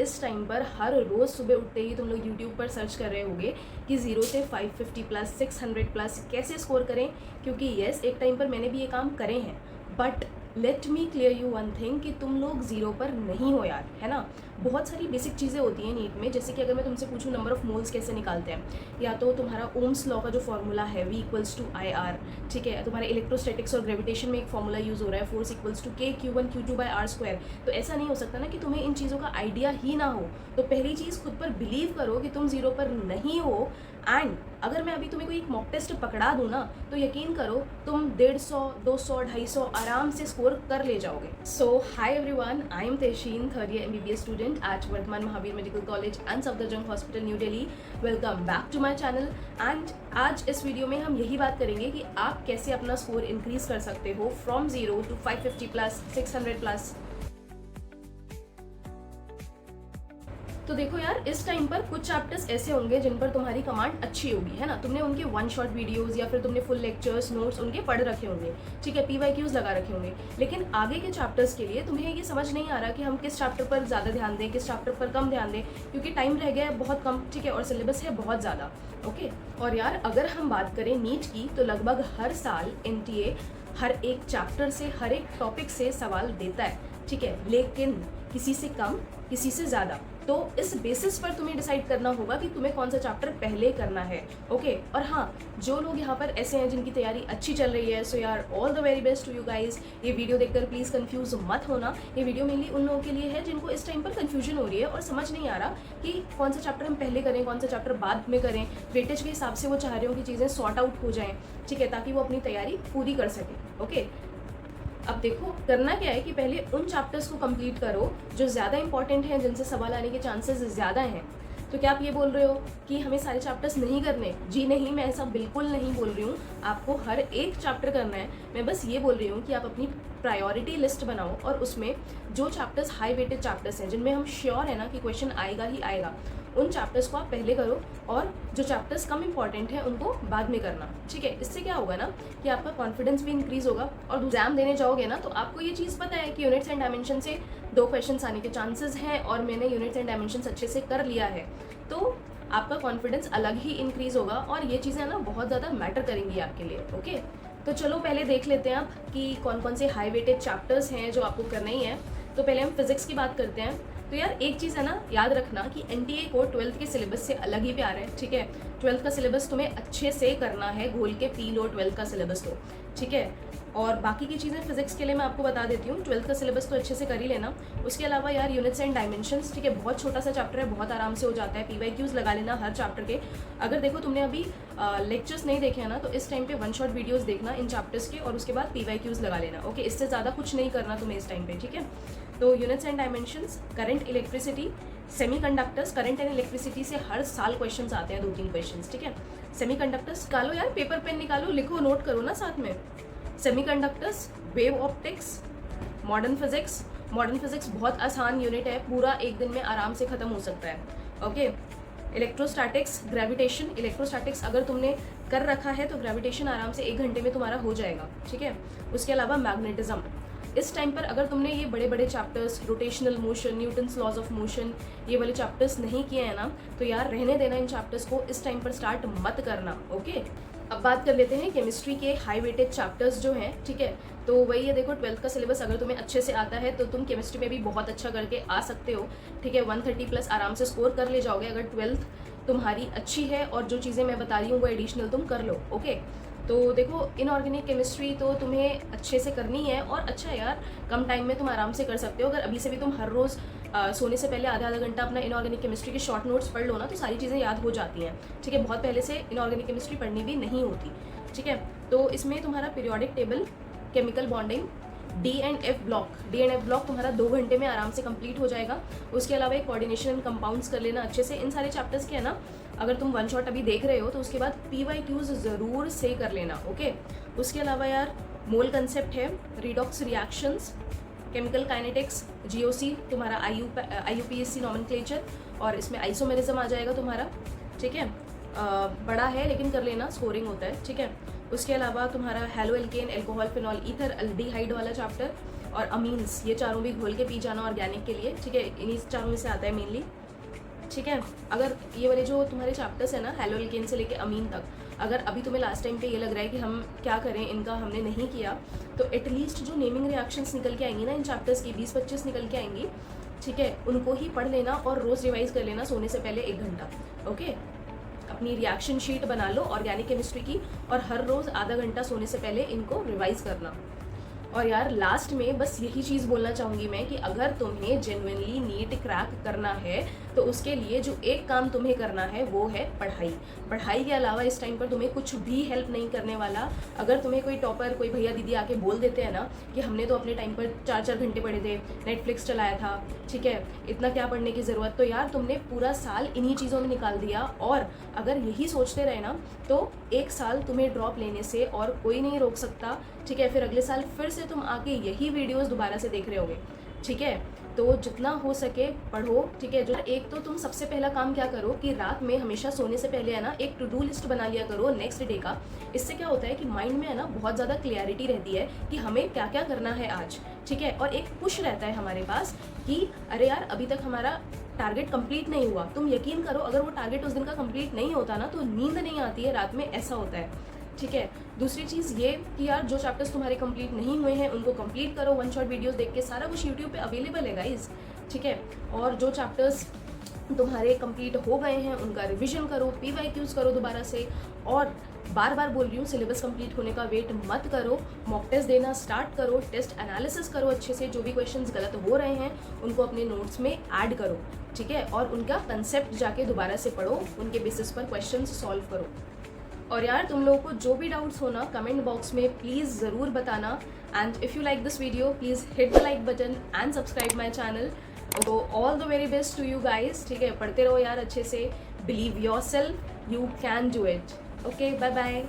इस टाइम पर हर रोज़ सुबह उठते ही तुम लोग यूट्यूब पर सर्च कर रहे होगे कि 0 से 550 प्लस 600 प्लस कैसे स्कोर करें, क्योंकि यस एक टाइम पर मैंने भी ये काम करे हैं। But let me clear you one thing कि तुम लोग ज़ीरो पर नहीं हो यार, है ना। बहुत सारी बेसिक चीज़ें होती हैं नीट में, जैसे कि अगर मैं तुमसे पूछूं नंबर ऑफ मोल्स कैसे निकालते हैं, या तो तुम्हारा ओम्स लॉ का जो फॉर्मूला है V इक्वल्स टू IR, ठीक है। तुम्हारे इलेक्ट्रोस्टैटिक्स और ग्रेविटेशन में एक फॉर्मूला यूज़ हो रहा है force equals to K Q1 Q2 by R²। तो ऐसा नहीं हो सकता ना कि तुम्हें इन चीज़ों का आइडिया ही ना हो। तो पहली चीज़ खुद पर बिलीव करो कि तुम ज़ीरो पर नहीं हो। एंड अगर मैं अभी तुम्हें कोई एक मॉक टेस्ट पकड़ा दूँ ना, तो यकीन करो तुम 150, 200, 250 आराम से स्कोर कर ले जाओगे। So hi everyone, I am तेशीन, third year MBBS student at Vardhman Mahavir medical college and Safdarjung hospital New Delhi. Welcome back to my channel. And आज इस वीडियो में हम यही बात करेंगे कि आप कैसे अपना स्कोर इंक्रीज कर सकते हो फ्रॉम 0 to 550 प्लस 600 प्लस। तो देखो यार, इस टाइम पर कुछ चैप्टर्स ऐसे होंगे जिन पर तुम्हारी कमांड अच्छी होगी, है ना। तुमने उनके वन शॉट वीडियोस या फिर तुमने फुल लेक्चर्स नोट्स उनके पढ़ रखे होंगे, ठीक है, PYQs लगा रखे होंगे। लेकिन आगे के चैप्टर्स के लिए तुम्हें ये समझ नहीं आ रहा कि हम किस चैप्टर पर ज़्यादा ध्यान दें, किस चैप्टर पर कम ध्यान दें, क्योंकि टाइम रह गया है बहुत कम, ठीक है, और सिलेबस है बहुत ज़्यादा। ओके, और यार अगर हम बात करें नीट की, तो लगभग हर साल NTA हर एक चैप्टर से, हर एक टॉपिक से सवाल देता है, ठीक है, लेकिन किसी से कम किसी से ज़्यादा। तो इस बेसिस पर तुम्हें डिसाइड करना होगा कि तुम्हें कौन सा चैप्टर पहले करना है। ओके, और हाँ, जो लोग यहाँ पर ऐसे हैं जिनकी तैयारी अच्छी चल रही है, सो यार all the very best to you guys. ये वीडियो देखकर प्लीज़ कंफ्यूज मत होना। ये वीडियो मेनली उन लोगों के लिए है जिनको इस टाइम पर कंफ्यूजन हो रही है और समझ नहीं आ रहा कि कौन सा चैप्टर हम पहले करें, कौन सा चैप्टर बाद में करें। वेटेज के हिसाब से वो चाह रहे हो कि चीज़ें सॉर्ट आउट हो जाएँ, ठीक है, ताकि वो अपनी तैयारी पूरी कर सकें। ओके, अब देखो करना क्या है कि पहले उन चैप्टर्स को कंप्लीट करो जो ज़्यादा इंपॉर्टेंट हैं, जिनसे सवाल आने के चांसेस ज़्यादा हैं। तो क्या आप ये बोल रहे हो कि हमें सारे चैप्टर्स नहीं करने? जी नहीं, मैं ऐसा बिल्कुल नहीं बोल रही हूँ। आपको हर एक चैप्टर करना है। मैं बस ये बोल रही हूँ कि आप अपनी प्रायोरिटी लिस्ट बनाओ और उसमें जो चैप्टर्स हाई वेटेड चैप्टर्स हैं, जिनमें हम श्योर है ना कि क्वेश्चन आएगा ही आएगा, उन चैप्टर्स को आप पहले करो और जो चैप्टर्स कम इंपॉर्टेंट हैं उनको बाद में करना, ठीक है। इससे क्या होगा ना कि आपका कॉन्फिडेंस भी इंक्रीज होगा और एग्जाम देने जाओगे ना तो आपको ये चीज़ पता है कि यूनिट्स एंड डायमेंशन से 2 क्वेश्चंस आने के चांसेस हैं और मैंने यूनिट्स एंड डायमेंशंस अच्छे से कर लिया है, तो आपका कॉन्फिडेंस अलग ही इंक्रीज होगा और ये चीज़ें ना बहुत ज़्यादा मैटर करेंगी आपके लिए। ओके, तो चलो पहले देख लेते हैं आप कि कौन कौन से हाई वेटेड चैप्टर्स हैं जो आपको करने ही हैं। तो पहले हम फिजिक्स की बात करते हैं। तो यार एक चीज़ है ना, याद रखना कि NTA को 12th के सिलेबस से अलग ही प्यार है, ठीक है। 12th का सिलेबस तुम्हें अच्छे से करना है, घोल के पी लो 12th का सिलेबस तो, ठीक है। और बाकी की चीज़ें फिजिक्स के लिए मैं आपको बता देती हूँ। 12th का सिलेबस तो अच्छे से कर ही लेना। उसके अलावा यार यूनिट्स एंड डायमेंशंस, ठीक है, बहुत छोटा सा चैप्टर है, बहुत आराम से हो जाता है। PYQs लगा लेना हर चैप्टर के। अगर देखो तुमने अभी लेक्चर्स नहीं देखे हैं ना, तो इस टाइम पे वन शॉट वीडियोस देखना इन चैप्टर्स के और उसके बाद PYQs लगा लेना। ओके, इससे ज़्यादा कुछ नहीं करना तुम्हें इस टाइम पे, ठीक है। तो units and dimensions, current electricity, semiconductors, current and electricity से हर साल क्वेश्चंस आते हैं, 2-3 क्वेश्चंस, ठीक है। सेमीकंडक्टर्स निकालो यार, पेपर पेन निकालो, लिखो, नोट करो ना साथ में। Semiconductors, wave optics, modern physics. Modern physics बहुत आसान यूनिट है, पूरा एक दिन में आराम से ख़त्म हो सकता है। Okay, electrostatics, gravitation. इलेक्ट्रोस्टैटिक्स अगर तुमने कर रखा है तो ग्रेविटेशन आराम से 1 घंटे में तुम्हारा हो जाएगा, ठीक है। उसके अलावा मैग्नेटिज्म। इस टाइम पर अगर तुमने ये बड़े बड़े chapters, rotational motion, Newton's laws of motion, ये वाले चैप्टर्स नहीं किए हैं ना, तो यार रहने देना इन चैप्टर्स को, इस टाइम पर स्टार्ट मत करना। ओके, अब बात कर लेते हैं केमिस्ट्री के हाई वेटेड चैप्टर्स जो हैं, ठीक है। तो वही है, देखो 12th का सिलेबस अगर तुम्हें अच्छे से आता है तो तुम केमिस्ट्री में भी बहुत अच्छा करके आ सकते हो, ठीक है। 130 प्लस आराम से स्कोर कर ले जाओगे अगर 12th तुम्हारी अच्छी है और जो चीज़ें मैं बता रही हूँ वो एडिशनल तुम कर लो। ओके, तो देखो इनऑर्गेनिक केमिस्ट्री तो तुम्हें अच्छे से करनी है और अच्छा यार कम टाइम में तुम आराम से कर सकते हो। अगर अभी से भी तुम हर रोज़ सोने से पहले आधा घंटा अपना इनऑर्गेनिक केमिस्ट्री के शॉर्ट नोट्स पढ़ लो ना, तो सारी चीज़ें याद हो जाती हैं, ठीक है। बहुत पहले से इनऑर्गेनिक केमिस्ट्री पढ़नी भी नहीं होती, ठीक है। तो इसमें तुम्हारा periodic table, chemical bonding, D&F block तुम्हारा 2 घंटे में आराम से कंप्लीट हो जाएगा। उसके अलावा एक कोऑर्डिनेशन एंड कंपाउंड्स कर लेना अच्छे से। इन सारे चैप्टर्स के है ना, अगर तुम वन शॉट अभी देख रहे हो तो उसके बाद PYQs ज़रूर से कर लेना। ओके, उसके अलावा यार मोल कंसेप्ट है, redox reactions, chemical kinetics, GOC तुम्हारा IUPAC नॉमेनक्लेचर, और इसमें आइसोमेरिज्म आ जाएगा तुम्हारा, ठीक है। बड़ा है लेकिन कर लेना, स्कोरिंग होता है, ठीक है। उसके अलावा तुम्हारा halo alkane, alcohol, phenol, ether, aldehyde वाला चैप्टर, और अमीन्स, ये चारों भी घोल के पी जाना ऑर्गेनिक के लिए, ठीक है। इन्हीं चारों में से आता है मेनली, ठीक है। अगर ये वाले जो तुम्हारे चैप्टर्स है ना, हैलोल्केन से लेके अमीन तक, अगर अभी तुम्हें लास्ट टाइम पे ये लग रहा है कि हम क्या करें, इनका हमने नहीं किया, तो एटलीस्ट जो नेमिंग रिएक्शंस निकल के आएंगी ना इन चैप्टर्स की, 20-25 निकल के आएंगी, ठीक है, उनको ही पढ़ लेना और रोज़ रिवाइज कर लेना सोने से पहले 1 घंटा, ओके। अपनी रिएक्शन शीट बना लो ऑर्गेनिक केमिस्ट्री की, और हर रोज़ आधा घंटा सोने से पहले इनको रिवाइज करना। और यार लास्ट में बस यही चीज़ बोलना चाहूँगी मैं कि अगर तुम्हें जेन्युइनली नीट क्रैक करना है तो उसके लिए जो एक काम तुम्हें करना है वो है पढ़ाई। पढ़ाई के अलावा इस टाइम पर तुम्हें कुछ भी हेल्प नहीं करने वाला। अगर तुम्हें कोई टॉपर, कोई भैया दीदी आके बोल देते हैं ना कि हमने तो अपने टाइम पर 4-4 घंटे पढ़े थे, नेटफ्लिक्स चलाया था, ठीक है, इतना क्या पढ़ने की ज़रूरत, तो यार तुमने पूरा साल इन्हीं चीज़ों में निकाल दिया। और अगर यही सोचते रहे ना तो 1 साल तुम्हें ड्रॉप लेने से और कोई नहीं रोक सकता, ठीक है। फिर अगले साल फिर से तुम आके यही वीडियोस दोबारा से देख रहे होगे, ठीक है। तो जितना हो सके पढ़ो, ठीक है। जो एक तो तुम सबसे पहला काम क्या करो कि रात में हमेशा सोने से पहले है ना एक टू डू लिस्ट बना लिया करो नेक्स्ट डे का। इससे क्या होता है कि माइंड में है ना बहुत ज़्यादा क्लियरिटी रहती है कि हमें क्या क्या करना है आज, ठीक है। और एक पुश रहता है हमारे पास कि अरे यार अभी तक हमारा टारगेट कंप्लीट नहीं हुआ। तुम यकीन करो अगर वो टारगेट उस दिन का कंप्लीट नहीं होता ना तो नींद नहीं आती है रात में, ऐसा होता है, ठीक है। दूसरी चीज़ ये कि यार जो चैप्टर्स तुम्हारे कंप्लीट नहीं हुए हैं उनको कंप्लीट करो, 1 शॉट वीडियोस देख के। सारा कुछ यूट्यूब पे अवेलेबल है गाइज, ठीक है। और जो चैप्टर्स तुम्हारे कंप्लीट हो गए हैं उनका रिवीजन करो, PYQs करो दोबारा से। और बार बार बोल रही हूँ सिलेबस कंप्लीट होने का वेट मत करो, मॉक टेस्ट देना स्टार्ट करो, टेस्ट एनालिसिस करो अच्छे से, जो भी क्वेश्चंस गलत हो रहे हैं उनको अपने नोट्स में ऐड करो, ठीक है। और उनका कंसेप्ट जाके दोबारा से पढ़ो, उनके बेसिस पर क्वेश्चंस सॉल्व करो। और यार तुम लोगों को जो भी डाउट्स हो ना कमेंट बॉक्स में प्लीज़ ज़रूर बताना। And if you like this video please hit the like button and subscribe my channel. तो all the very best to you guys, ठीक है। पढ़ते रहो यार अच्छे से, believe yourself, you can do it. Okay, bye bye.